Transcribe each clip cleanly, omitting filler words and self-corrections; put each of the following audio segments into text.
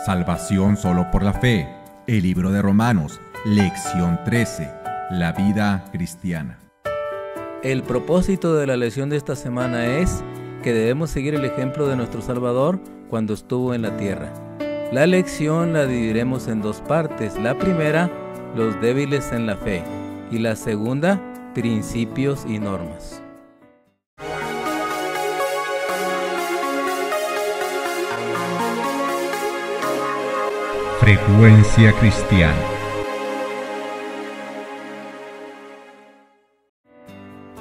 Salvación solo por la fe. El libro de Romanos, lección 13. La vida cristiana. El propósito de la lección de esta semana es que debemos seguir el ejemplo de nuestro Salvador cuando estuvo en la tierra. La lección la dividiremos en dos partes. La primera, los débiles en la fe, y la segunda, principios y normas. Frecuencia cristiana.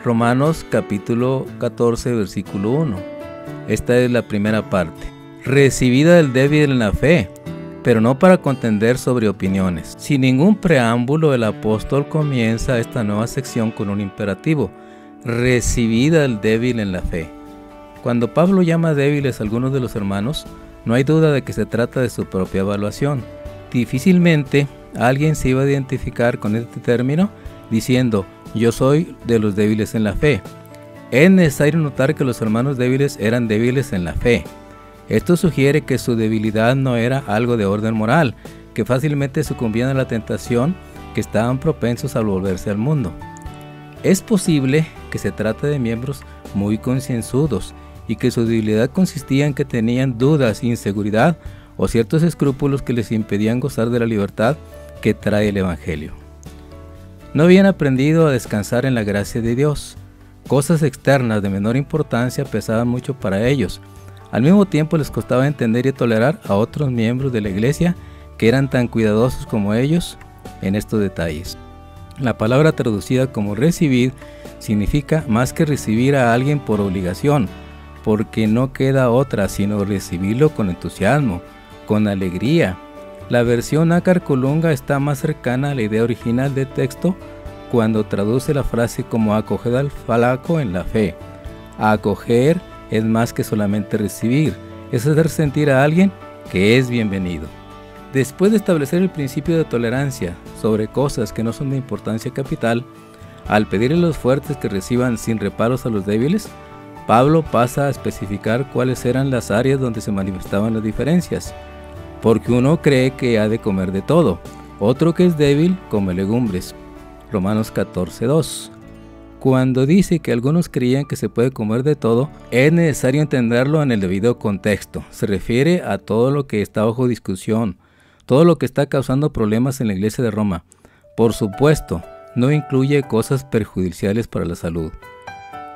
Romanos capítulo 14, versículo 1. Esta es la primera parte. Recibida del débil en la fe, pero no para contender sobre opiniones. Sin ningún preámbulo, el apóstol comienza esta nueva sección con un imperativo. Recibida del débil en la fe. Cuando Pablo llama débiles a algunos de los hermanos, no hay duda de que se trata de su propia evaluación. Difícilmente alguien se iba a identificar con este término diciendo, yo soy de los débiles en la fe. Es necesario notar que los hermanos débiles eran débiles en la fe. Esto sugiere que su debilidad no era algo de orden moral, que fácilmente sucumbían a la tentación, que estaban propensos a volverse al mundo. Es posible que se trate de miembros muy concienzudos y que su debilidad consistía en que tenían dudas, inseguridad o ciertos escrúpulos que les impedían gozar de la libertad que trae el Evangelio. No habían aprendido a descansar en la gracia de Dios. Cosas externas de menor importancia pesaban mucho para ellos. Al mismo tiempo les costaba entender y tolerar a otros miembros de la iglesia que eran tan cuidadosos como ellos en estos detalles. La palabra traducida como recibir significa más que recibir a alguien por obligación, porque no queda otra sino recibirlo con entusiasmo, con alegría. La versión Nácar Colunga está más cercana a la idea original del texto cuando traduce la frase como acoger al flaco en la fe. Acoger es más que solamente recibir, es hacer sentir a alguien que es bienvenido. Después de establecer el principio de tolerancia sobre cosas que no son de importancia capital, al pedirle a los fuertes que reciban sin reparos a los débiles, Pablo pasa a especificar cuáles eran las áreas donde se manifestaban las diferencias. Porque uno cree que ha de comer de todo, otro que es débil come legumbres. Romanos 14:2. Cuando dice que algunos creían que se puede comer de todo, es necesario entenderlo en el debido contexto. Se refiere a todo lo que está bajo discusión, todo lo que está causando problemas en la iglesia de Roma. Por supuesto, no incluye cosas perjudiciales para la salud.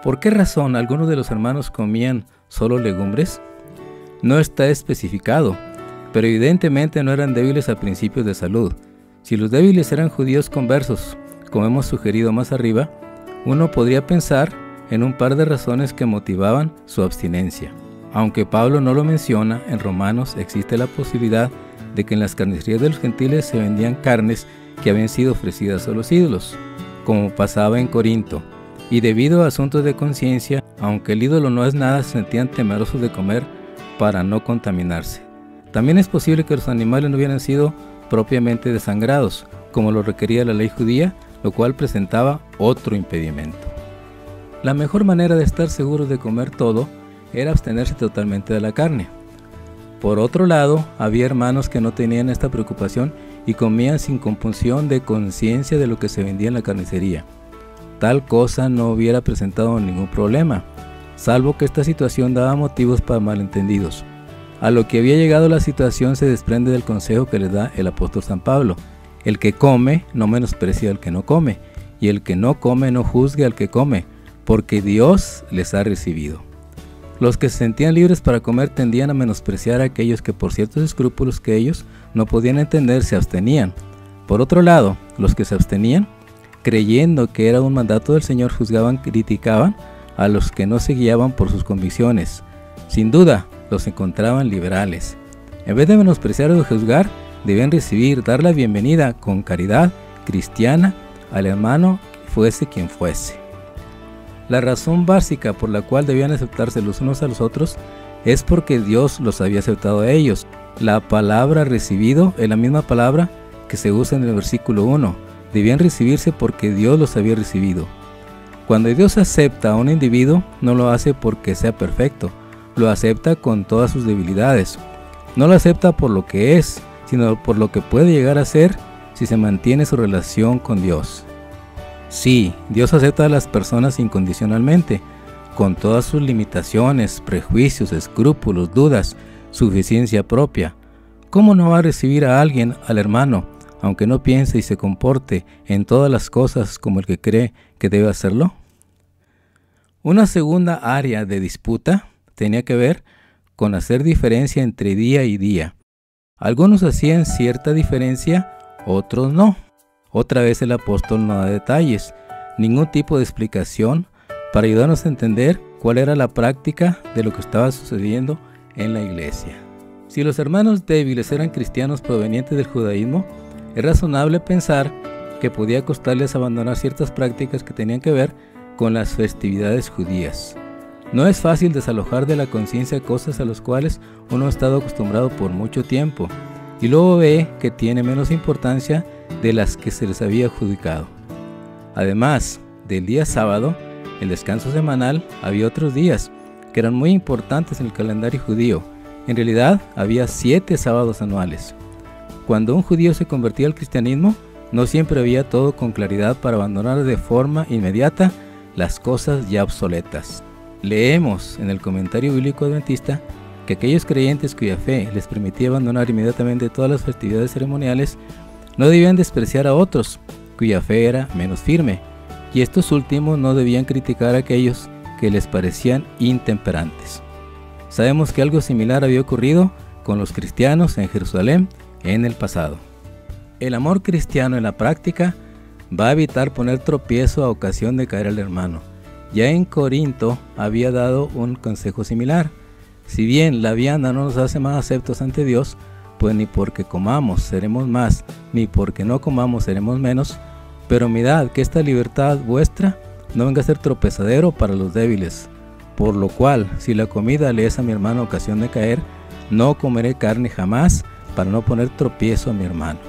¿Por qué razón algunos de los hermanos comían solo legumbres? No está especificado, pero evidentemente no eran débiles a principios de salud. Si los débiles eran judíos conversos, como hemos sugerido más arriba, uno podría pensar en un par de razones que motivaban su abstinencia. Aunque Pablo no lo menciona, en Romanos existe la posibilidad de que en las carnicerías de los gentiles se vendían carnes que habían sido ofrecidas a los ídolos, como pasaba en Corinto. Y debido a asuntos de conciencia, aunque el ídolo no es nada, se sentían temerosos de comer para no contaminarse. También es posible que los animales no hubieran sido propiamente desangrados, como lo requería la ley judía, lo cual presentaba otro impedimento. La mejor manera de estar seguros de comer todo era abstenerse totalmente de la carne. Por otro lado, había hermanos que no tenían esta preocupación y comían sin compunción de conciencia de lo que se vendía en la carnicería. Tal cosa no hubiera presentado ningún problema, salvo que esta situación daba motivos para malentendidos. A lo que había llegado la situación se desprende del consejo que les da el apóstol San Pablo. El que come no menosprecia al que no come, y el que no come no juzgue al que come, porque Dios les ha recibido. Los que se sentían libres para comer tendían a menospreciar a aquellos que por ciertos escrúpulos que ellos no podían entender se abstenían. Por otro lado, los que se abstenían, creyendo que era un mandato del Señor, juzgaban, criticaban a los que no se guiaban por sus convicciones. Sin duda, los encontraban liberales. En vez de menospreciar o juzgar, debían recibir, dar la bienvenida con caridad cristiana al hermano, fuese quien fuese. La razón básica por la cual debían aceptarse los unos a los otros es porque Dios los había aceptado a ellos. La palabra recibido es la misma palabra que se usa en el versículo 1. Debían recibirse porque Dios los había recibido. Cuando Dios acepta a un individuo, no lo hace porque sea perfecto, lo acepta con todas sus debilidades. No lo acepta por lo que es, sino por lo que puede llegar a ser si se mantiene su relación con Dios. Sí, Dios acepta a las personas incondicionalmente, con todas sus limitaciones, prejuicios, escrúpulos, dudas, suficiencia propia. ¿Cómo no va a recibir a alguien, al hermano, aunque no piense y se comporte en todas las cosas como el que cree que debe hacerlo? Una segunda área de disputa tenía que ver con hacer diferencia entre día y día. Algunos hacían cierta diferencia, otros no. Otra vez el apóstol no da detalles, ningún tipo de explicación para ayudarnos a entender cuál era la práctica de lo que estaba sucediendo en la iglesia. Si los hermanos débiles eran cristianos provenientes del judaísmo, es razonable pensar que podía costarles abandonar ciertas prácticas que tenían que ver con las festividades judías. No es fácil desalojar de la conciencia cosas a las cuales uno ha estado acostumbrado por mucho tiempo y luego ve que tiene menos importancia de las que se les había adjudicado. Además del día sábado, el descanso semanal, había otros días que eran muy importantes en el calendario judío. En realidad, había 7 sábados anuales. Cuando un judío se convertía al cristianismo, no siempre había todo con claridad para abandonar de forma inmediata las cosas ya obsoletas. Leemos en el comentario bíblico adventista que aquellos creyentes cuya fe les permitía abandonar inmediatamente todas las festividades ceremoniales no debían despreciar a otros cuya fe era menos firme, y estos últimos no debían criticar a aquellos que les parecían intemperantes. Sabemos que algo similar había ocurrido con los cristianos en Jerusalén en el pasado. El amor cristiano en la práctica va a evitar poner tropiezo a ocasión de caer al hermano. Ya en Corinto había dado un consejo similar. Si bien la vianda no nos hace más aceptos ante Dios, pues ni porque comamos seremos más, ni porque no comamos seremos menos, pero mirad que esta libertad vuestra no venga a ser tropezadero para los débiles. Por lo cual, si la comida le es a mi hermano ocasión de caer, no comeré carne jamás para no poner tropiezo a mi hermano.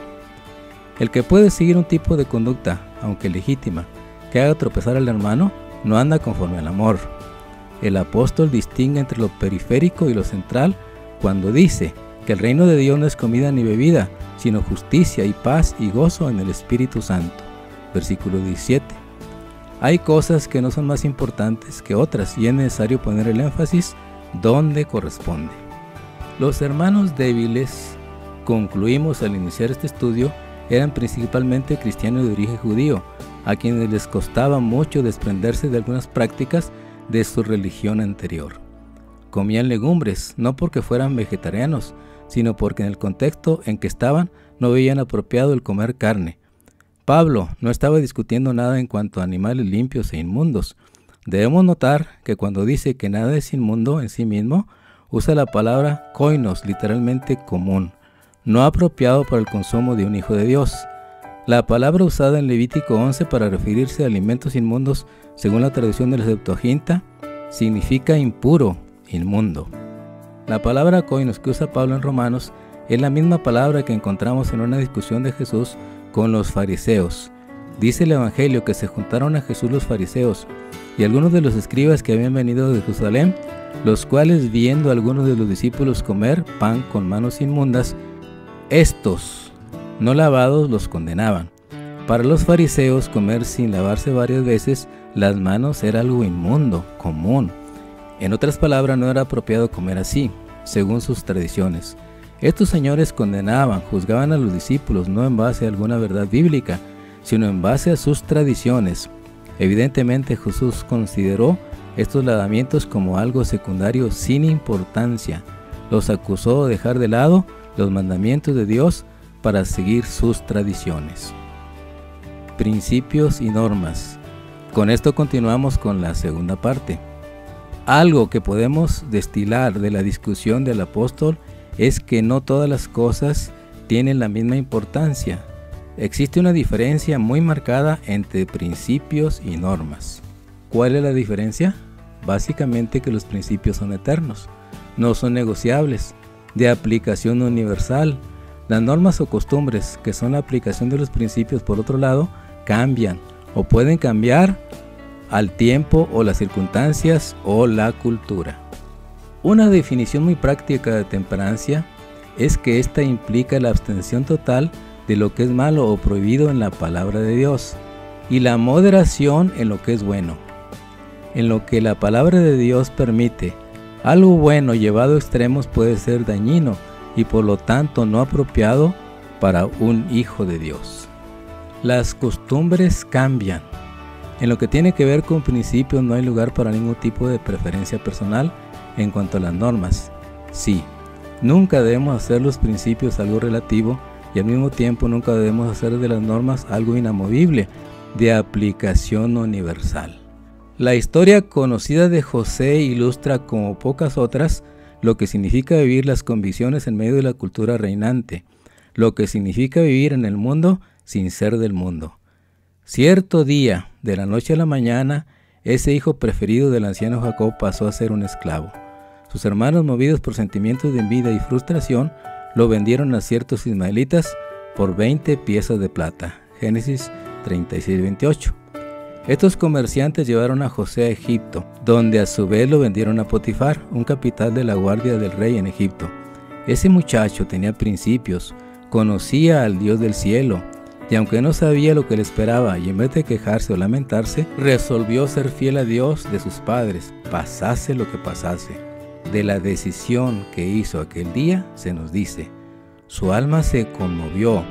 El que puede seguir un tipo de conducta, aunque legítima, que haga tropezar al hermano, no anda conforme al amor. El apóstol distingue entre lo periférico y lo central cuando dice que el reino de Dios no es comida ni bebida, sino justicia y paz y gozo en el Espíritu Santo. Versículo 17. Hay cosas que no son más importantes que otras y es necesario poner el énfasis donde corresponde. Los hermanos débiles, concluimos al iniciar este estudio, eran principalmente cristianos de origen judío, a quienes les costaba mucho desprenderse de algunas prácticas de su religión anterior. Comían legumbres, no porque fueran vegetarianos, sino porque en el contexto en que estaban no veían apropiado el comer carne. Pablo no estaba discutiendo nada en cuanto a animales limpios e inmundos. Debemos notar que cuando dice que nada es inmundo en sí mismo, usa la palabra koinos, literalmente común, no apropiado para el consumo de un hijo de Dios. La palabra usada en Levítico 11 para referirse a alimentos inmundos, según la traducción de la Septuaginta, significa impuro, inmundo. La palabra koinos que usa Pablo en Romanos es la misma palabra que encontramos en una discusión de Jesús con los fariseos. Dice el Evangelio que se juntaron a Jesús los fariseos y algunos de los escribas que habían venido de Jerusalén, los cuales viendo a algunos de los discípulos comer pan con manos inmundas, estos no lavados los condenaban. Para los fariseos, comer sin lavarse varias veces las manos era algo inmundo, común. En otras palabras, no era apropiado comer así, según sus tradiciones. Estos señores condenaban, juzgaban a los discípulos no en base a alguna verdad bíblica, sino en base a sus tradiciones. Evidentemente, Jesús consideró estos lavamientos como algo secundario sin importancia. Los acusó de dejar de lado los mandamientos de Dios para seguir sus tradiciones. Principios y normas. Con esto continuamos con la segunda parte. Algo que podemos destilar de la discusión del apóstol es que no todas las cosas tienen la misma importancia. Existe una diferencia muy marcada entre principios y normas. ¿Cuál es la diferencia? Básicamente que los principios son eternos, no son negociables, de aplicación universal. Las normas o costumbres, que son la aplicación de los principios por otro lado, cambian o pueden cambiar al tiempo o las circunstancias o la cultura. Una definición muy práctica de temperancia es que ésta implica la abstención total de lo que es malo o prohibido en la palabra de Dios, y la moderación en lo que es bueno. En lo que la palabra de Dios permite, algo bueno llevado a extremos puede ser dañino y por lo tanto no apropiado para un hijo de Dios. Las costumbres cambian. En lo que tiene que ver con principios no hay lugar para ningún tipo de preferencia personal en cuanto a las normas. Sí, nunca debemos hacer los principios algo relativo y al mismo tiempo nunca debemos hacer de las normas algo inamovible, de aplicación universal. La historia conocida de José ilustra como pocas otras lo que significa vivir las convicciones en medio de la cultura reinante, lo que significa vivir en el mundo sin ser del mundo. Cierto día, de la noche a la mañana, ese hijo preferido del anciano Jacob pasó a ser un esclavo. Sus hermanos, movidos por sentimientos de envidia y frustración, lo vendieron a ciertos ismaelitas por 20 piezas de plata. Génesis 36:28. Estos comerciantes llevaron a José a Egipto, donde a su vez lo vendieron a Potifar, un capitán de la guardia del rey en Egipto. Ese muchacho tenía principios, conocía al Dios del cielo, y aunque no sabía lo que le esperaba y en vez de quejarse o lamentarse, resolvió ser fiel a Dios de sus padres, pasase lo que pasase. De la decisión que hizo aquel día se nos dice: su alma se conmovió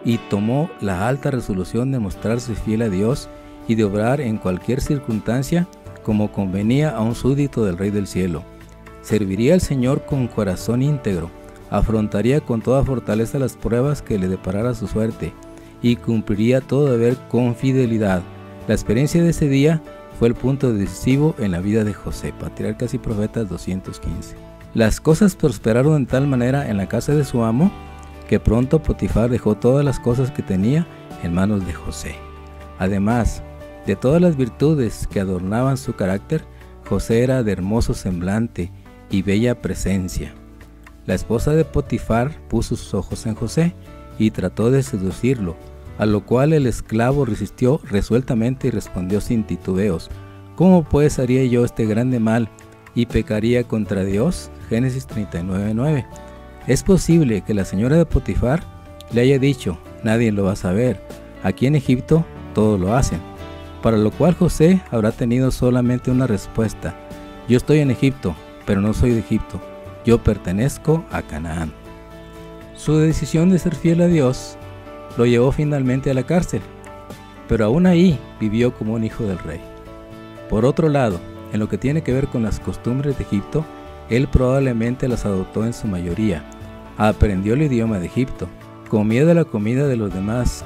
y tomó la alta resolución de mostrarse fiel a Dios y de obrar en cualquier circunstancia como convenía a un súbdito del Rey del Cielo. Serviría al Señor con corazón íntegro, afrontaría con toda fortaleza las pruebas que le deparara su suerte y cumpliría todo deber con fidelidad. La experiencia de ese día fue el punto decisivo en la vida de José. Patriarcas y Profetas 215. Las cosas prosperaron de tal manera en la casa de su amo que pronto Potifar dejó todas las cosas que tenía en manos de José. Además de todas las virtudes que adornaban su carácter, José era de hermoso semblante y bella presencia. La esposa de Potifar puso sus ojos en José y trató de seducirlo, a lo cual el esclavo resistió resueltamente y respondió sin titubeos: ¿cómo pues haría yo este grande mal y pecaría contra Dios? Génesis 39:9. Es posible que la señora de Potifar le haya dicho: nadie lo va a saber, aquí en Egipto todos lo hacen. Para lo cual José habrá tenido solamente una respuesta: yo estoy en Egipto, pero no soy de Egipto, yo pertenezco a Canaán. Su decisión de ser fiel a Dios lo llevó finalmente a la cárcel, pero aún ahí vivió como un hijo del rey. Por otro lado, en lo que tiene que ver con las costumbres de Egipto, él probablemente las adoptó en su mayoría. Aprendió el idioma de Egipto, comía de la comida de los demás,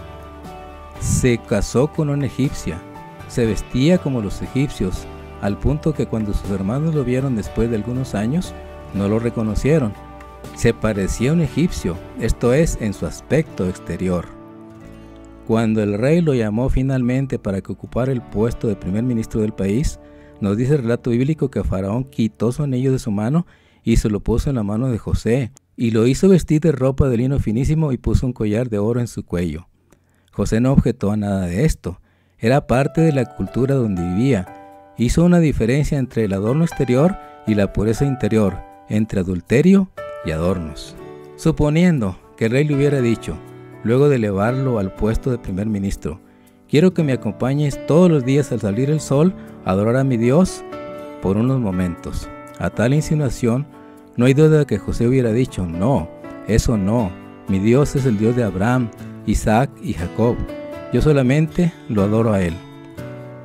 se casó con una egipcia, se vestía como los egipcios, al punto que cuando sus hermanos lo vieron después de algunos años, no lo reconocieron. Se parecía a un egipcio, esto es, en su aspecto exterior. Cuando el rey lo llamó finalmente para que ocupara el puesto de primer ministro del país, nos dice el relato bíblico que Faraón quitó su anillo de su mano y se lo puso en la mano de José, y lo hizo vestir de ropa de lino finísimo y puso un collar de oro en su cuello. José no objetó a nada de esto, era parte de la cultura donde vivía. Hizo una diferencia entre el adorno exterior y la pureza interior, entre adulterio y adornos. Suponiendo que el rey le hubiera dicho, luego de elevarlo al puesto de primer ministro: quiero que me acompañes todos los días al salir el sol a adorar a mi Dios por unos momentos. A tal insinuación, no hay duda de que José hubiera dicho: no, eso no, mi Dios es el Dios de Abraham, Isaac y Jacob, yo solamente lo adoro a él.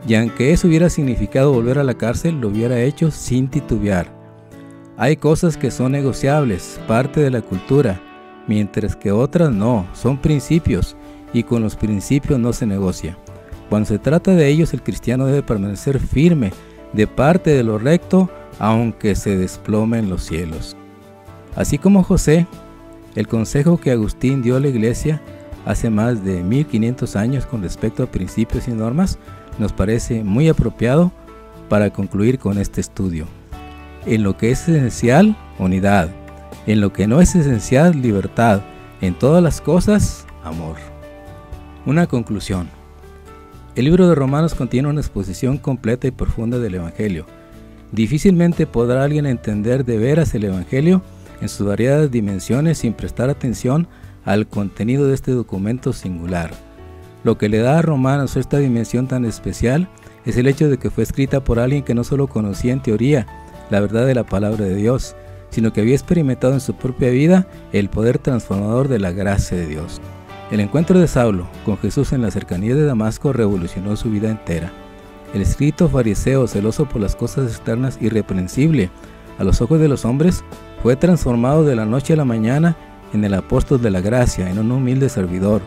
Y aunque eso hubiera significado volver a la cárcel, lo hubiera hecho sin titubear. Hay cosas que son negociables, parte de la cultura, mientras que otras no, son principios, y con los principios no se negocia. Cuando se trata de ellos, el cristiano debe permanecer firme, de parte de lo recto, aunque se desplome en los cielos. Así como José, el consejo que Agustín dio a la iglesia hace más de 1500 años con respecto a principios y normas, nos parece muy apropiado para concluir con este estudio. En lo que es esencial, unidad. En lo que no es esencial, libertad. En todas las cosas, amor. Una conclusión. El libro de Romanos contiene una exposición completa y profunda del Evangelio. Difícilmente podrá alguien entender de veras el Evangelio en sus variadas dimensiones sin prestar atención al contenido de este documento singular. Lo que le da a Romanos esta dimensión tan especial es el hecho de que fue escrita por alguien que no solo conocía en teoría la verdad de la palabra de Dios, sino que había experimentado en su propia vida el poder transformador de la gracia de Dios. El encuentro de Saulo con Jesús en la cercanía de Damasco revolucionó su vida entera. El escrito fariseo, celoso por las cosas externas, irreprensible a los ojos de los hombres, fue transformado de la noche a la mañana en el apóstol de la gracia, en un humilde servidor.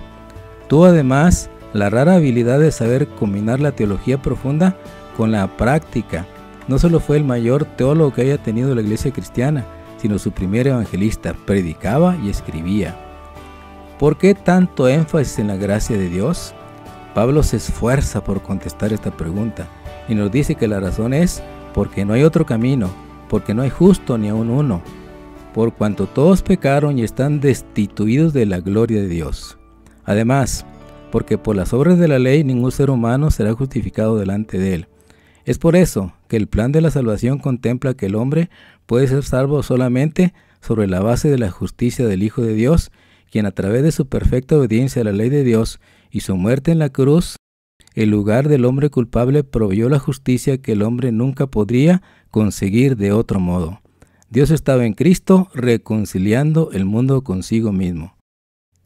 Tuvo además la rara habilidad de saber combinar la teología profunda con la práctica. No solo fue el mayor teólogo que haya tenido la iglesia cristiana, sino su primer evangelista. Predicaba y escribía. ¿Por qué tanto énfasis en la gracia de Dios? Pablo se esfuerza por contestar esta pregunta y nos dice que la razón es porque no hay otro camino, porque no hay justo ni aun uno, por cuanto todos pecaron y están destituidos de la gloria de Dios. Además, porque por las obras de la ley ningún ser humano será justificado delante de él. Es por eso que el plan de la salvación contempla que el hombre puede ser salvo solamente sobre la base de la justicia del Hijo de Dios, quien a través de su perfecta obediencia a la ley de Dios y su muerte en la cruz, en lugar del hombre culpable, proveyó la justicia que el hombre nunca podría conseguir de otro modo. Dios estaba en Cristo reconciliando el mundo consigo mismo.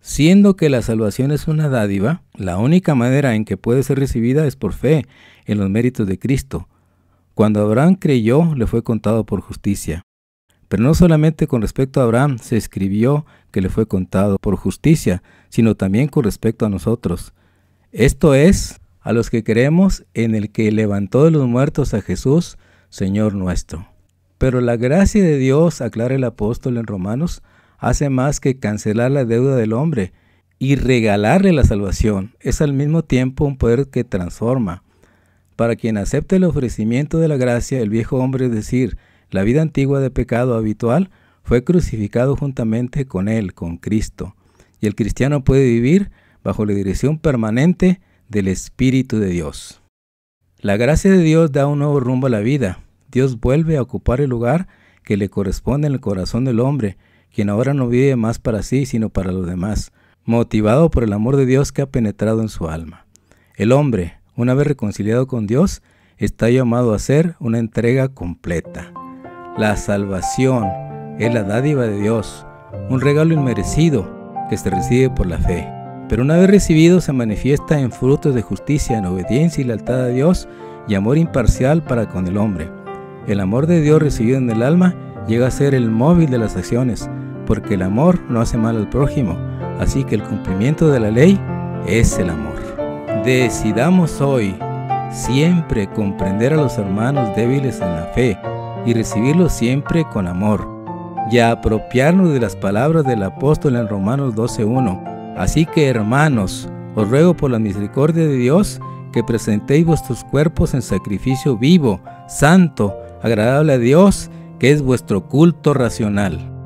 Siendo que la salvación es una dádiva, la única manera en que puede ser recibida es por fe en los méritos de Cristo. Cuando Abraham creyó, le fue contado por justicia. Pero no solamente con respecto a Abraham se escribió que le fue contado por justicia, sino también con respecto a nosotros. Esto es, a los que creemos en el que levantó de los muertos a Jesús, Señor nuestro. Pero la gracia de Dios, aclara el apóstol en Romanos, hace más que cancelar la deuda del hombre y regalarle la salvación. Es al mismo tiempo un poder que transforma. Para quien acepte el ofrecimiento de la gracia, el viejo hombre, es decir, la vida antigua de pecado habitual, fue crucificado juntamente con él, con Cristo. Y el cristiano puede vivir bajo la dirección permanente del Espíritu de Dios. La gracia de Dios da un nuevo rumbo a la vida. Dios vuelve a ocupar el lugar que le corresponde en el corazón del hombre, quien ahora no vive más para sí, sino para los demás, motivado por el amor de Dios que ha penetrado en su alma. El hombre, una vez reconciliado con Dios, está llamado a hacer una entrega completa. La salvación es la dádiva de Dios, un regalo inmerecido que se recibe por la fe. Pero una vez recibido se manifiesta en frutos de justicia, en obediencia y lealtad a Dios y amor imparcial para con el hombre. El amor de Dios recibido en el alma llega a ser el móvil de las acciones, porque el amor no hace mal al prójimo, así que el cumplimiento de la ley es el amor. Decidamos hoy siempre comprender a los hermanos débiles en la fe y recibirlos siempre con amor, y a apropiarnos de las palabras del apóstol en Romanos 12:1. Así que, hermanos, os ruego por la misericordia de Dios que presentéis vuestros cuerpos en sacrificio vivo, santo, agradable a Dios, que es vuestro culto racional.